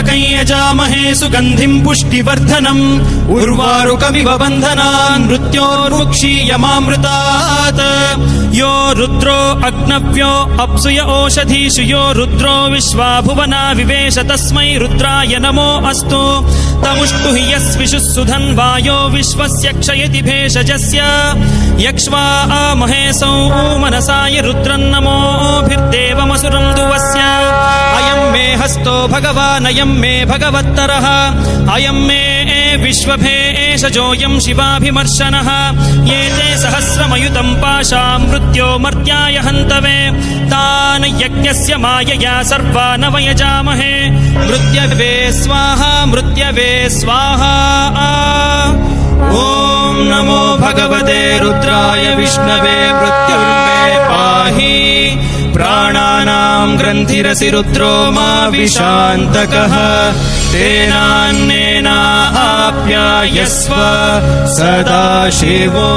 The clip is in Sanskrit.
त्र्यम्बकं यजामहे सुगन्धिं पुष्टिवर्धनम् उर्वारुकमिव बन्धनान् मृत्योर्मुक्षीयमामृतात् यो रुद्रो अग्नव्यो अप्सुय ओषधीषु यो रुद्रो विश्वा भुवना विवेश तस्मै रुद्राय नमो अस्तु तमुष्टु हि यस्विषुः सुधन्वायो विश्वस्य क्षयति भेषजस्य यक्ष्वा महेशौ मनसाय रुद्रन्नमोभिर्देवमसुरं दुवस्य अयं मे हस्तो भगवान् अयं मे भगवत्तरः अयं मे विश्वभेषजोऽयं शिवाभिमर्शनः ये ते सहस्रमयुतं पाशां मृत्यो मर्त्याय हन्तवे तान् यज्ञस्य मायया सर्वान् वयजामहे मृत्यवे स्वाहा मृत्यवे स्वाहा ॐ नमो भगवते रुद्राय विष्णवे मृत्युर्मे पाहि प्राणानां ग्रन्थिरसि रुद्रो मा विशान्तकः तेनान्नेनाप्यायस्व सदा शिवो।